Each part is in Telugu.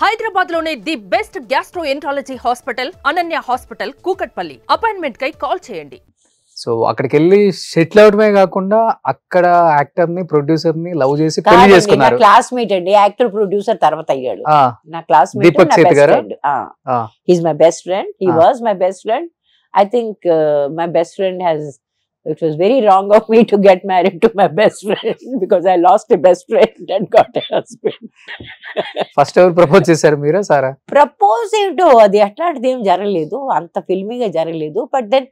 హైదరాబాద్ లోనే the best gastroenterology hospital Ananya hospital Kukatpally. Appointment కై కాల్ చేయండి. సో అక్కడికి వెళ్ళి సెటిల్ అవడమే కాకుండా అక్కడ యాక్టర్ ని ప్రొడ్యూసర్ ని లవ్ చేసి పెళ్లి చేసుకున్నారు. క్లాస్మేట్ అండి, యాక్టర్ ప్రొడ్యూసర్ తర్వాత అయ్యాడు. నా క్లాస్మేట్, దీపక్ సేత్ గారు. He's my best friend. He was my best friend. I think my best friend it was very wrong of me to get married to my best friend because I lost a best friend and got a husband. First ఎవరు ప్రపోజ్ చేశారు, మీరా సారా? ప్రపోజ్ ఏంటో అది అట్లాంటిది ఏం జరగలేదు, అంత ఫిల్మీగా జరగలేదు. But then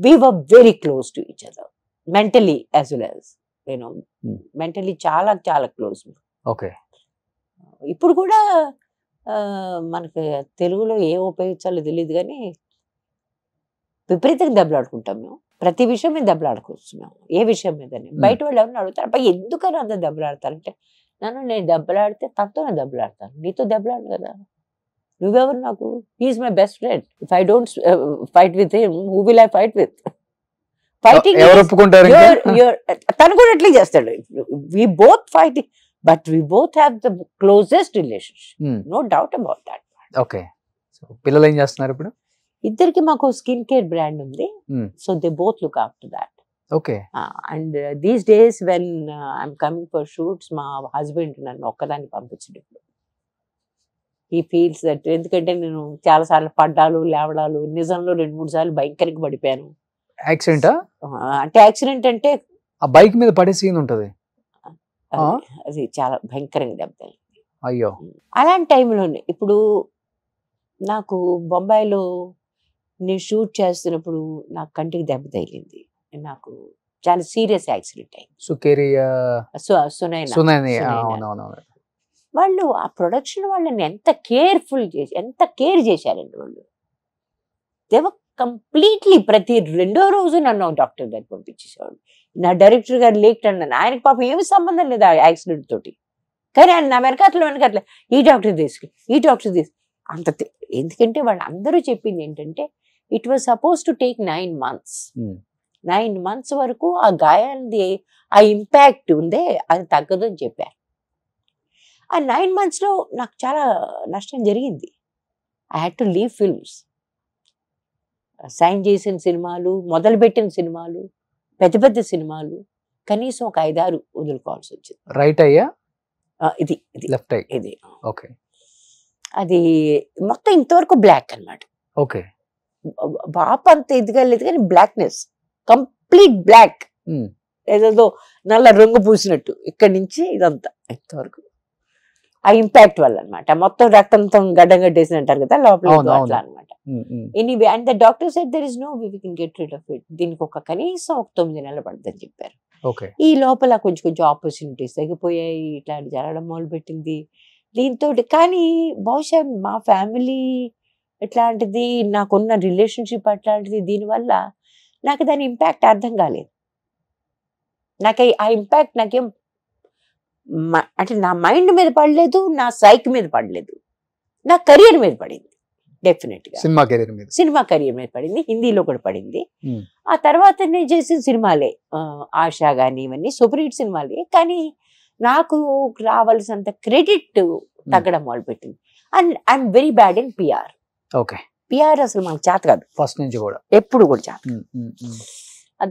we were very close to each other mentally as well as mentally చాలా చాలా క్లోజ్. ఓకే. ఇప్పుడు కూడా మనకి తెలుగులో ఏం ఉపయోగించాలో తెలియదు కానీ విపరీతంగా దెబ్బలాడుకుంటాం మేము. ప్రతి విషయం మీద దెబ్బలాడుకోవచ్చు మేము, ఏ విషయం మీదని. బయట వాళ్ళు ఎవరిని అడుగుతారు, అబ్బాయి ఎందుకని అంత దెబ్బలాడతారంటే, నేను దెబ్బలాడితే తనతోనే దెబ్బలాడతాను, నీతో దెబ్బలాడు కదా, నువ్వెవరు నాకు? He's my best friend. If I don't fight with him, who will I fight with? Fighting తను కూడా ఎట్లా చేస్తాడు. We both fighting, but we both have the closest relationship, no doubt about that. Okay. So పిల్లలు ఏం చేస్తున్నారు ఇప్పుడు? ఇద్దరికి మాకు స్కిన్ కేర్ బ్రాండ్ ఉంది. So they both look after that. Okay. And these days when I'm coming for shoots, మా హస్బెండ్ నన్ను ఒక్కదాన్ని పంపించడు. ఈ ఫీల్స్ దట్, ఎందుకంటే నేను చాలా సార్లు పడ్డాలు లేవడాలు, నిజంలో 2-3 సార్లు భయంకరంగా పడిపోయాను. యాక్సిడెంటా? అంటే యాక్సిడెంట్ అంటే ఆ బైక్ మీద పడే సీన్ ఉంటది, అది చాలా భయంకరంగా దెబ్బ. అయ్యో. అలాంటి టైంలోనే ఇప్పుడు నాకు బొంబాయిలో నేను షూట్ చేస్తున్నప్పుడు నాకు కంటికి దెబ్బ తగిలింది. నాకు చాలా సీరియస్ యాక్సిడెంట్ అయింది. వాళ్ళు ఆ ప్రొడక్షన్ వాళ్ళని ఎంత కేర్ చేశారండి వాళ్ళు. దేవ కంప్లీట్లీ ప్రతి 2వ రోజు నన్ను డాక్టర్ గారికి పంపించేసేవాడు. నా డైరెక్టర్ గారు లేట్ అన్నాను, ఆయనకి పాపం ఏమి సంబంధం లేదు ఆ యాక్సిడెంట్ తోటి, కానీ ఆయన నా వెనకాతల ఈ డాక్టర్ తీసుకు అంత. ఎందుకంటే వాళ్ళు అందరూ చెప్పింది ఏంటంటే, it was suppose to take 9 months. 9 months వరకు ఆ గాయాలది ఆ ఇంపాక్ట్ ఉందే అది తగ్గదు అని చెప్పారు. ఆ 9 months లో నాకు చాలా నష్టం జరిగింది. I had to leave films. Sign చేసిన సినిమాలు, మొదలుపెట్టిన సినిమాలు, పెద్ద సినిమాలు కనీసం ఒక 5-6 వదులుకోవాల్సి వచ్చింది. రైట్ అయ్యా? ఇది లెఫ్ట్ అయ్యి. ఇది ఓకే. అది మొత్తం ఇంతవరకు బ్లాక్ అన్నమాట. ఓకే. బాప అంత ఇదిగా లేదు కానీ బ్లాక్నెస్, కంప్లీట్ బ్లాక్, ఏదో నల్ల రంగు పూసినట్టు ఇక్కడి నుంచి ఇదంతా ఇంతవరకు ఆ ఇంపాక్ట్ వల్ల అనమాట. మొత్తం రక్తంతో గడ్డం కట్టేసి అంటారు కదా లోపల, అట్లా అనమాట. Anyway, and the doctor said there is no way we can get rid of it. దీనికి కనీసం 9 నెలలు పడుతుందని చెప్పారు. ఈ లోపల కొంచెం ఆపర్చునిటీస్ తగ్గిపోయాయి, ఇట్లాంటి జరగడం మొదలు పెట్టింది దీంతో. కానీ బహుశా మా ఫ్యామిలీ ఎట్లాంటిది, నాకున్న రిలేషన్షిప్ అట్లాంటిది, దీనివల్ల నాకు దాని ఇంపాక్ట్ అర్థం కాలేదు. నాకు ఆ ఇంపాక్ట్ నాకేం అంటే నా మైండ్ మీద పడలేదు, నా సైక్ మీద పడలేదు, నా కెరియర్ మీద పడింది. డెఫినెట్ గా సినిమా కెరియర్ మీద పడింది, హిందీలో కూడా పడింది. ఆ తర్వాత నేను చేసిన సినిమాలే, ఆశా గాని ఇవన్నీ సూపర్ హిట్ సినిమాలే, కానీ నాకు రావాల్సినంత క్రెడిట్ తగ్గడం మొదలుపెట్టింది. And I'm very bad in PR. Okay. PR అసలు మనకు చేత కాదు, ఫస్ట్ నుంచి కూడా, ఎప్పుడు కూడా చేత.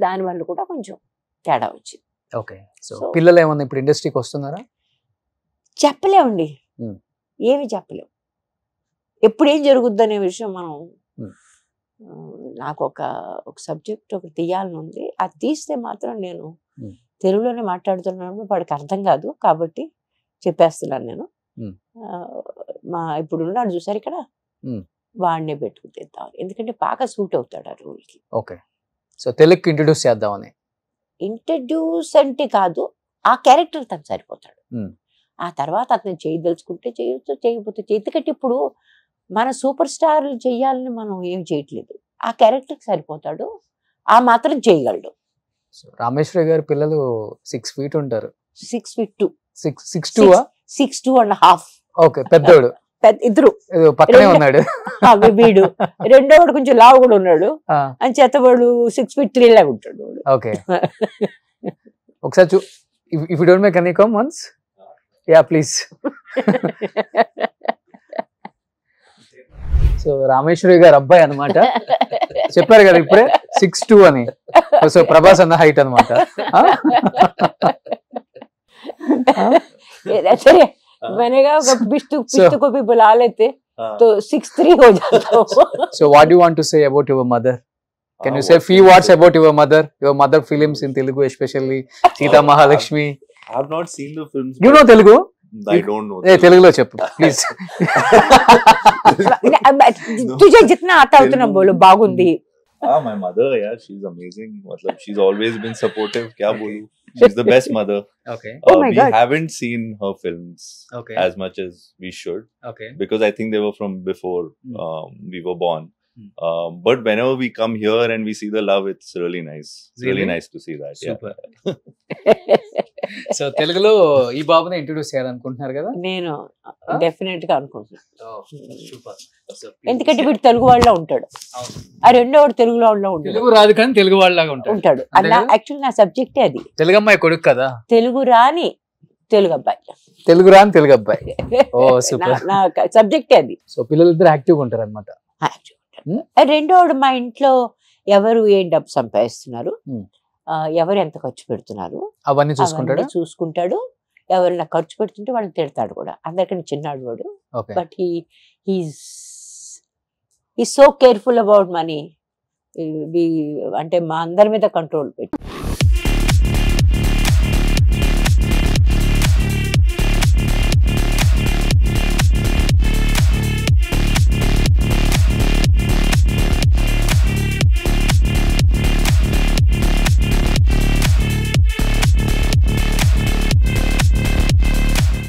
దానివల్ల కూడా కొంచెం తేడా వచ్చింది. ఓకే. సో పిల్లలు ఏమన్నా ఇప్పుడు ఇండస్ట్రీకి వస్తున్నారా? చెప్పలేమండి, ఏమి చెప్పలేము. ఎప్పుడు ఏం జరుగుద్ది అనే విషయం మనం, నాకు ఒక సబ్జెక్ట్ ఒకటి తీయాలని ఉంది. అది తీస్తే మాత్రం నేను తెలుగులోనే మాట్లాడుతున్నాను, వాడికి అర్థం కాదు కాబట్టి చెప్పేస్తున్నాను నేను. ఇప్పుడు ఉన్నాడు చూసారు ఇక్కడ, వాడినే పెట్టుకుంటాను, ఎందుకంటే బాగా సూట్ అవుతాడు ఆ రోల్కి. ఓకే. సో తెలుగుకి ఇంట్రడ్యూస్ చేద్దామని. ఇంట్రడ్యూస్ అంటే కాదు, ఆ క్యారెక్టర్ తను సరిపోతాడు. ఆ తర్వాత అతను చేయదలుచుకుంటే చేయొచ్చు, చేయకపోతే ఎందుకంటే ఇప్పుడు మన సూపర్ స్టార్లు చెయ్యాలని మనం ఏం చేయట్లేదు, ఆ క్యారెక్టర్కి సరిపోతాడు, ఆ మాత్రం చేయగలడు. రామేశ్వరి గారి పిల్లలు 6 feet ఉంటారు. 6 feet 2. 6'2.5". ఓకే. పెద్దోడు ఇద్దరు పక్కనే ఉన్నాడు, వీడు రెండోవాడు కొంచెం లావు కూడా ఉన్నాడు, అని చేతవాడు 6 feet 3 లాగా ఉంటాడు. ఓకే. ఒకసారి if you don't make any comments, yeah, please. So Rameshwari గారు అబ్బాయి అన్నమాట. చెప్పారు కదా ఇప్పుడే 6'2" అని. సో ప్రభాస్ అన్న హైట్ అనమాట. సరే मैंने कहा पिस्तु को भी बुला लेते तो 6'3" हो जाता. So what do you want to say about your mother? Can you say few words about your mother films in Telugu, especially Sita Mahalakshmi? I have not seen the films. You know Telugu? I don't know. Telugulo cheppu please. तुझे जितना आता उतना बोलो. बागुंदी. My mother, yeah, she's amazing. Matlab, she's always been supportive. Kya bolu? She's the best mother. Okay. Oh my we God. haven't seen her films Okay. as much as we should Okay. because I think they were from before we were born. But whenever we come here and we see the love, it's really nice. It's really nice to see that. Super. So తెలుగులో ఈ బాబుని ఇంట్రొడ్యూస్ చేయాలనుకుంటున్నారు కదా? నేను డెఫినెట్ గా అనుకుంటున్నాను. సూపర్. ఎందుకంటే వీడు తెలుగు వాళ్ళ ఉంటాడు, ఆ రెండో వాడు తెలుగు వాళ్ళ ఉంటాడు. తెలుగు రాదు కానీ తెలుగు వాళ్ళలాగా ఉంటాడు. అలా యాక్చువల్లీ నా సబ్జెక్టే అది. తెలుగు అమ్మాయి కొడుకు కదా? తెలుగు రాని తెలుగు అబ్బాయి. తెలుగు రాని తెలుగు అబ్బాయి. ఓ సూపర్. నా సబ్జెక్టే అది. సో పిల్లలిద్దరు యాక్టివ్ ఉంటారు అనమాట. రెండోడు మా ఇంట్లో ఎవరు ఏం డబ్బు సంపాదిస్తున్నారు, ఎవరు ఎంత ఖర్చు పెడుతున్నారు అవన్నీ చూసుకుంటాడు. ఎవరైనా ఖర్చు పెడుతుంటే వాళ్ళని తిడతాడు కూడా. అందరికన్నా చిన్నాడు వాడు. But he's so careful about money. అంటే మా అందరి మీద కంట్రోల్ పెట్టి